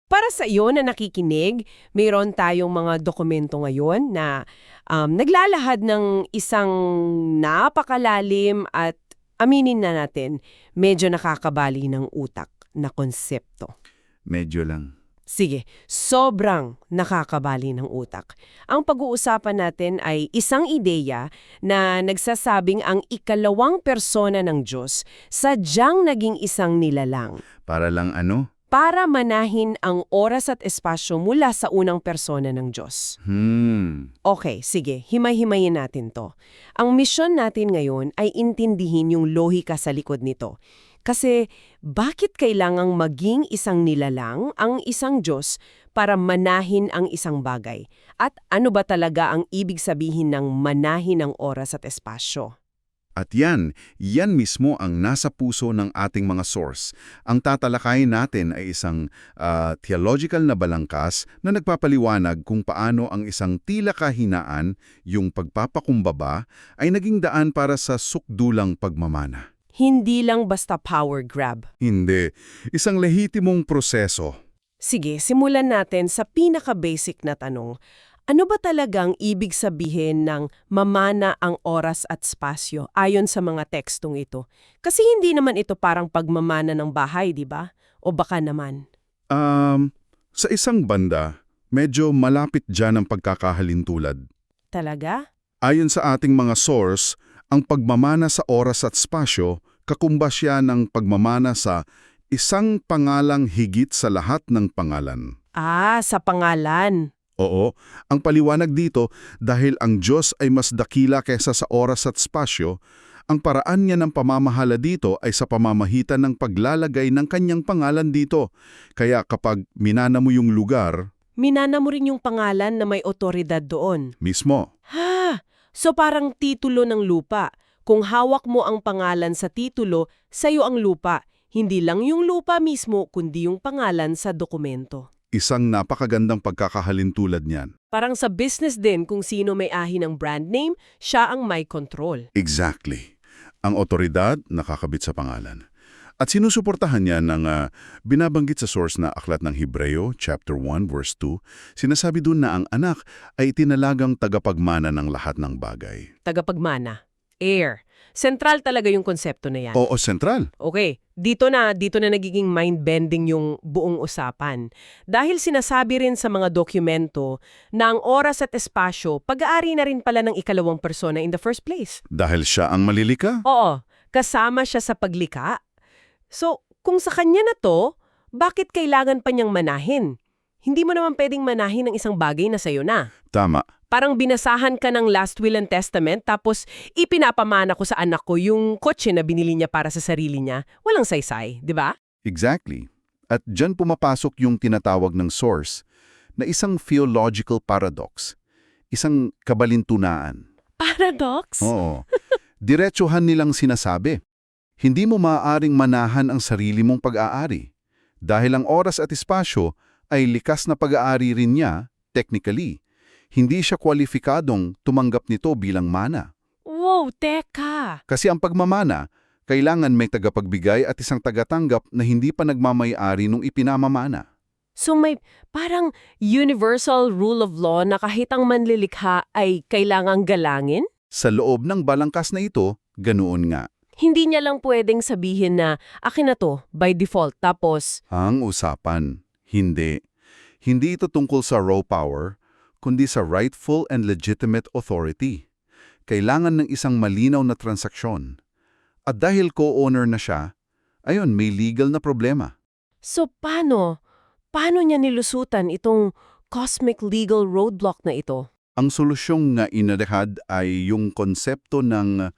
Para sa iyo na nakikinig, mayroon tayong mga dokumento ngayon na naglalahad ng isang napakalalim at aminin na natin, medyo nakakabali ng utak na konsepto. Medyo lang. Sige, sobrang nakakabali ng utak. Ang pag-uusapan natin ay isang ideya na nagsasabing ang ikalawang persona ng Diyos sadyang naging isang nilalang Para lang ano? para manahin ang oras at espasyo mula sa unang persona ng Diyos. Okay, sige, himay-himayin natin to. Ang misyon natin ngayon ay intindihin yung lohika sa likod nito. Kasi bakit kailangang maging isang nilalang ang isang Diyos para manahin ang isang bagay? At ano ba talaga ang ibig sabihin ng manahin ang oras at espasyo? At yan mismo ang nasa puso ng ating mga source. Ang tatalakayin natin ay isang theological na balangkas na nagpapaliwanag kung paano ang isang tila kahinaan, yung pagpapakumbaba, ay naging daan para sa sukdulang pagmamana. Hindi lang basta power grab. Hindi. Isang lehitimong proseso. Sige, simulan natin sa pinaka-basic na tanong. Ano ba talagang ibig sabihin ng mamana ang oras at spasyo ayon sa mga tekstong ito? Kasi hindi naman ito parang pagmamana ng bahay, di ba? O baka naman. Sa isang banda, medyo malapit dyan ang pagkakahalintulad. Talaga? Ayon sa ating mga source, ang pagmamana sa oras at spasyo, kakumba siya ng pagmamana sa isang pangalang higit sa lahat ng pangalan. Sa pangalan. Oo, ang paliwanag dito, dahil ang Diyos ay mas dakila kaysa sa oras at spasyo, ang paraan niya ng pamamahala dito ay sa pamamahitan ng paglalagay ng kanyang pangalan dito. Kaya kapag minana mo yung lugar, Minana mo rin yung pangalan na may otoridad doon. mismo. So parang titulo ng lupa. Kung hawak mo ang pangalan sa titulo, sa'yo ang lupa. Hindi lang yung lupa mismo, kundi yung pangalan sa dokumento. Isang napakagandang pagkakahalintulad niyan. Parang sa business din, kung sino may ahi ng brand name, siya ang may control. Exactly. Ang otoridad nakakabit sa pangalan. At sinusuportahan niya ng binabanggit sa source na aklat ng Hebreo, chapter 1, verse 2, sinasabi dun na ang anak ay tinalagang tagapagmana ng lahat ng bagay. Tagapagmana. Heir. Sentral talaga yung konsepto na yan. Oo, sentral. Okay, dito na nagiging mind-bending yung buong usapan. Dahil sinasabi rin sa mga dokumento na ang oras at espasyo, pag-aari na rin pala ng ikalawang persona in the first place. Dahil siya ang malilika? Oo, kasama siya sa paglika. So, kung sa kanya na to, bakit kailangan pa niyang manahin? Hindi mo naman pwedeng manahin ng isang bagay na sayo na. Tama. Parang binasahan ka ng Last Will and Testament tapos ipinapamana ko sa anak ko yung kotse na binili niya para sa sarili niya. Walang saysay, di ba? Exactly. At dyan pumapasok yung tinatawag ng source na isang theological paradox. Isang kabalintunaan. Paradox? Oo. Diretsuhan nilang sinasabi, hindi mo maaaring manahan ang sarili mong pag-aari. Dahil ang oras at espasyo ay likas na pag-aari rin niya, technically. Hindi siya kwalifikadong tumanggap nito bilang mana. Wow, teka! Kasi ang pagmamana, kailangan may tagapagbigay at isang tagatanggap na hindi pa nagmamay-ari nung ipinamamana. So may parang universal rule of law na kahit ang manlilikha ay kailangang galangin? Sa loob ng balangkas na ito, ganoon nga. Hindi niya lang pwedeng sabihin na akin na to by default tapos Ang usapan, hindi. Hindi ito tungkol sa raw power, kundi sa rightful and legitimate authority. Kailangan ng isang malinaw na transaksyon. At dahil co-owner na siya, ayun, may legal na problema. So paano? Paano niya nilusutan itong cosmic legal roadblock na ito? Ang solusyong nga inadahad ay yung konsepto ng,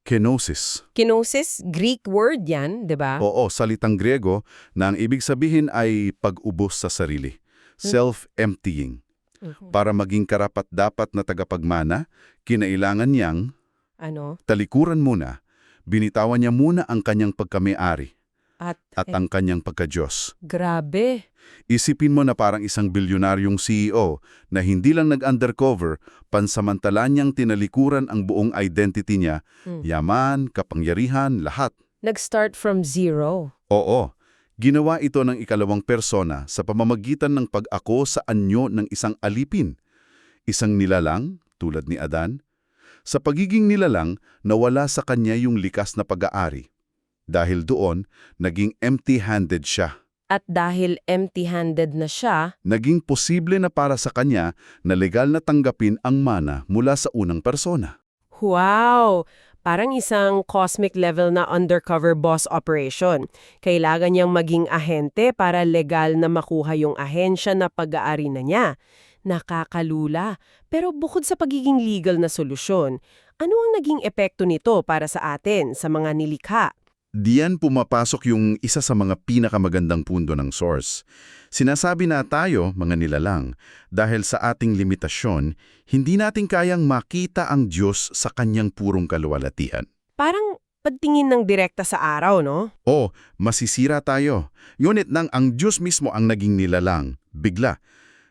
kenosis. Kenosis, Greek word yan, di ba? Oo, salitang Griego na ang ibig sabihin ay pag-ubos sa sarili. Self-emptying. Para maging karapat-dapat na tagapagmana, kinailangan niyang talikuran muna. Binitawan niya muna ang kanyang pagkame-ari at ang kanyang pagka-Diyos. Grabe. Isipin mo na parang isang bilyonaryong CEO na hindi lang nag-undercover, pansamantala niyang tinalikuran ang buong identity niya, yaman, kapangyarihan, lahat. Nag-start from zero. Oo, Ginawa ito ng ikalawang persona sa pamamagitan ng pag-ako sa anyo ng isang alipin, isang nilalang tulad ni Adan. Sa pagiging nilalang, nawala sa kanya yung likas na pag-aari. Dahil doon, naging empty-handed siya. At dahil empty-handed na siya, Naging posible na para sa kanya na legal na tanggapin ang mana mula sa unang persona. wow! Parang isang cosmic level na undercover boss operation. Kailangan niyang maging ahente para legal na makuha yung ahensya na pag-aari na niya. Nakakalula. Pero bukod sa pagiging legal na solusyon, ano ang naging epekto nito para sa atin, sa mga nilikha? Diyan pumapasok yung isa sa mga pinakamagandang punto ng source. Sinasabi na tayo, mga nilalang, dahil sa ating limitasyon, hindi natin kayang makita ang Diyos sa kanyang purong kaluwalhatian. Parang pagtingin ng direkta sa araw, no? O, masisira tayo. Ngunit nang ang Diyos mismo ang naging nilalang, bigla,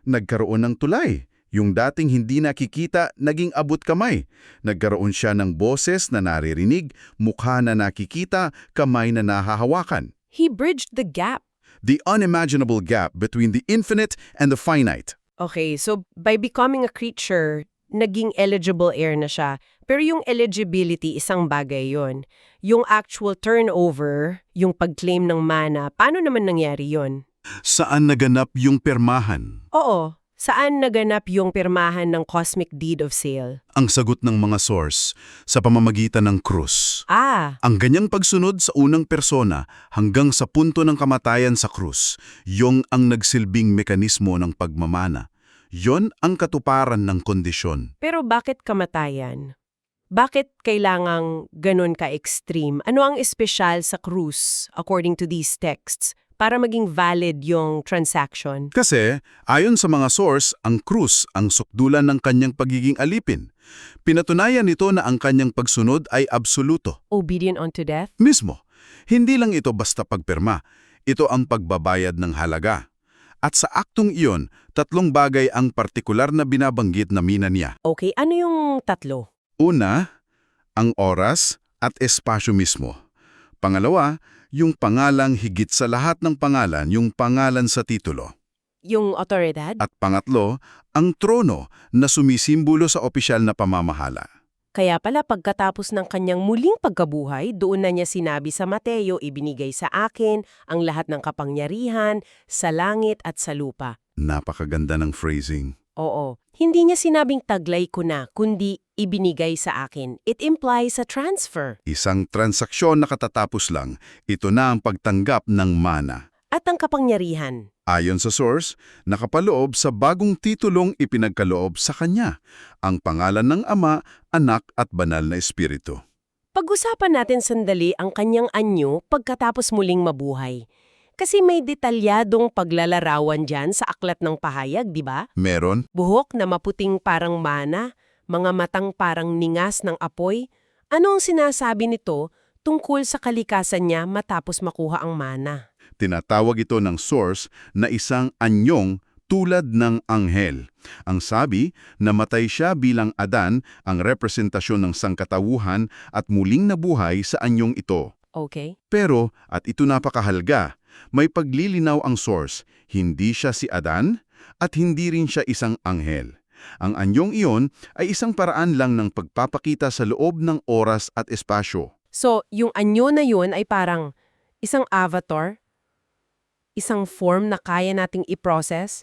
nagkaroon ng tulay. Yung dating hindi nakikita, naging abot kamay. Nagkaroon siya ng boses na naririnig, mukha na nakikita, kamay na nahahawakan. He bridged the gap. The unimaginable gap between the infinite and the finite. Okay, so by becoming a creature, naging eligible heir na siya. Pero yung eligibility, isang bagay yon. Yung actual turnover, yung pag-claim ng mana, paano naman nangyari yon? Saan naganap yung permahan? Oo, saan naganap yung pirmahan ng Cosmic Deed of Sale? Ang sagot ng mga source, sa pamamagitan ng krus. Ah, Ang ganyang pagsunod sa unang persona hanggang sa punto ng kamatayan sa krus, yung ang nagsilbing mekanismo ng pagmamana. Yon ang katuparan ng kondisyon. pero bakit kamatayan? Bakit kailangang ganun ka-extreme? Ano ang espesyal sa krus, according to these texts, para maging valid yung transaction? Kasi, ayon sa mga source, ang krus ang sukdulan ng kanyang pagiging alipin. Pinatunayan nito na ang kanyang pagsunod ay absoluto. Obedient unto death? Mismo, hindi lang ito basta pagpirma, ito ang pagbabayad ng halaga. At sa aktong iyon, tatlong bagay ang partikular na binabanggit na mina niya. Okay, ano yung tatlo? Una, ang oras at espasyo mismo. Pangalawa, yung pangalang higit sa lahat ng pangalan, yung pangalan sa titulo. Yung otoridad? At pangatlo, ang trono na sumisimbolo sa opisyal na pamamahala. Kaya pala pagkatapos ng kanyang muling pagkabuhay, doon na niya sinabi sa Mateo, ibinigay sa akin ang lahat ng kapangyarihan sa langit at sa lupa. Napakaganda ng phrasing. Oo, hindi niya sinabing taglay ko na, kundi ibinigay sa akin. It implies a transfer. Isang transaksyon na katatapos lang, ito na ang pagtanggap ng mana. At ang kapangyarihan. Ayon sa source, nakapaloob sa bagong titulong ipinagkaloob sa kanya, ang pangalan ng Ama, Anak at Banal na Espiritu. Pag-usapan natin sandali ang kanyang anyo pagkatapos muling mabuhay. Kasi may detalyadong paglalarawan dyan sa aklat ng pahayag, di ba? Meron, Buhok na maputing parang mana, mga matang parang ningas ng apoy. Ano ang sinasabi nito tungkol sa kalikasan niya matapos makuha ang mana? tinatawag ito ng source na isang anyong tulad ng anghel. Ang sabi, namatay siya bilang Adan, ang representasyon ng sangkatauhan at muling nabuhay sa anyong ito. Okay? Pero, at ito napakahalga, may paglilinaw ang source, hindi siya si Adan at hindi rin siya isang anghel. Ang anyong iyon ay isang paraan lang ng pagpapakita sa loob ng oras at espasyo. So, yung anyo na yun ay parang isang avatar, isang form na kaya nating i-process,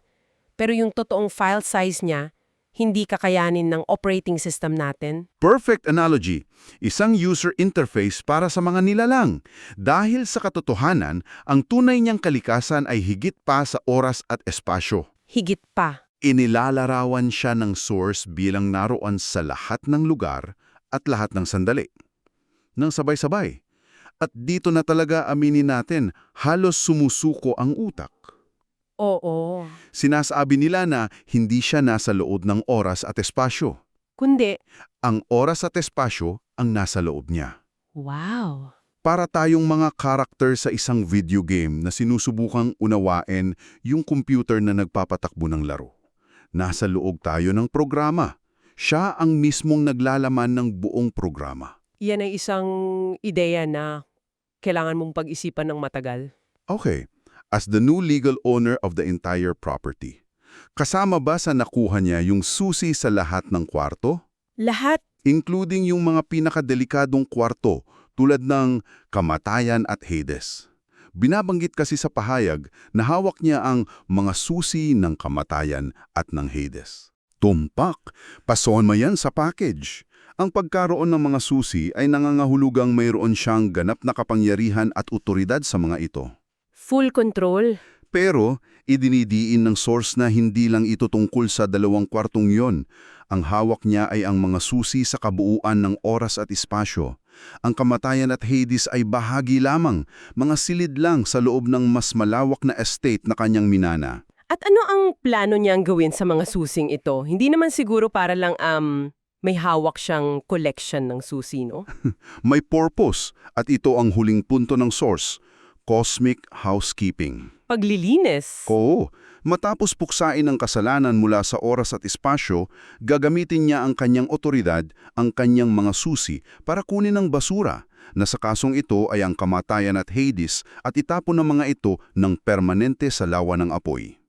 pero yung totoong file size niya, hindi kakayanin ng operating system natin. Perfect analogy, isang user interface para sa mga nilalang. Dahil sa katotohanan, ang tunay niyang kalikasan ay higit pa sa oras at espasyo. Higit pa. Inilalarawan siya ng source bilang naroon sa lahat ng lugar at lahat ng sandali. Nang sabay-sabay. At dito na talaga aminin natin, halos sumusuko ang utak. Oo. Sinasabi nila na hindi siya nasa loob ng oras at espasyo. Kundi, Ang oras at espasyo ang nasa loob niya. wow. Para tayong mga karakter sa isang video game na sinusubukang unawain yung computer na nagpapatakbo ng laro. Nasa loob tayo ng programa. Siya ang mismong naglalaman ng buong programa. Yan ay isang ideya na kailangan mong pag-isipan ng matagal. Okay, as the new legal owner of the entire property. Kasama ba sa nakuha niya yung susi sa lahat ng kwarto? Lahat? Including yung mga pinakadelikadong kwarto tulad ng kamatayan at Hades. Binabanggit kasi sa pahayag na hawak niya ang mga susi ng kamatayan at ng Hades. Tumpak, pasoon mo yan sa package. Ang pagkaroon ng mga susi ay nangangahulugang mayroon siyang ganap na kapangyarihan at otoridad sa mga ito. Full control? Pero, idinidiin ng source na hindi lang ito tungkol sa 2 kwartong yon. Ang hawak niya ay ang mga susi sa kabuuan ng oras at espasyo. Ang kamatayan at Hades ay bahagi lamang, mga silid lang sa loob ng mas malawak na estate na kanyang minana. At ano ang plano niyang gawin sa mga susing ito? Hindi naman siguro para lang may hawak siyang collection ng susi, no? May purpose at ito ang huling punto ng source, cosmic housekeeping. Paglilinis? Oo, matapos puksain ang kasalanan mula sa oras at espasyo, gagamitin niya ang kanyang otoridad, ang kanyang mga susi para kunin ang basura, na sa kasong ito ay ang kamatayan at Hades at itapon ng mga ito ng permanente sa lawa ng apoy.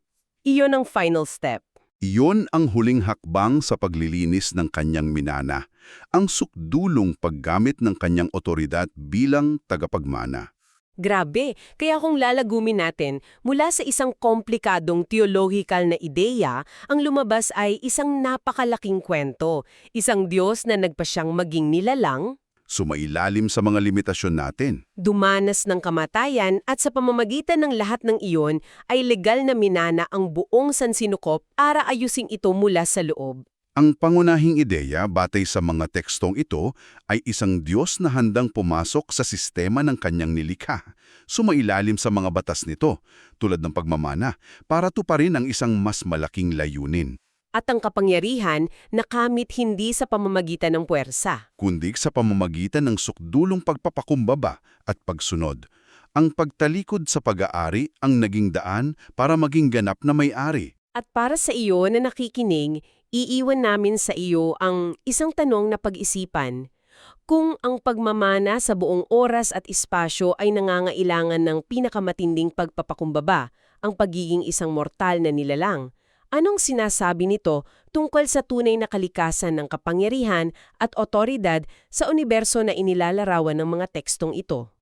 Iyon ang final step. Iyon ang huling hakbang sa paglilinis ng kanyang minana, ang sukdulong paggamit ng kanyang otoridad bilang tagapagmana. Grabe, kaya kung lalagumin natin, mula sa isang komplikadong theological na ideya, ang lumabas ay isang napakalaking kwento, isang Diyos na nagpa siyang maging nilalang, Sumailalim sa mga limitasyon natin. dumanas ng kamatayan at sa pamamagitan ng lahat ng iyon ay legal na minana ang buong sansinukop para ayusin ito mula sa loob. Ang pangunahing ideya batay sa mga tekstong ito ay isang Diyos na handang pumasok sa sistema ng kanyang nilikha, sumailalim sa mga batas nito, tulad ng pagmamana, para tuparin ang isang mas malaking layunin. At ang kapangyarihan nakamit hindi sa pamamagitan ng puwersa. Kundi sa pamamagitan ng sukdulong pagpapakumbaba at pagsunod. Ang pagtalikod sa pag-aari ang naging daan para maging ganap na may-ari. At para sa iyo na nakikinig, iiwan namin sa iyo ang isang tanong na pag-isipan. Kung ang pagmamana sa buong oras at espasyo ay nangangailangan ng pinakamatinding pagpapakumbaba, ang pagiging isang mortal na nilalang, anong sinasabi nito tungkol sa tunay na kalikasan ng kapangyarihan at otoridad sa universo na inilalarawan ng mga tekstong ito?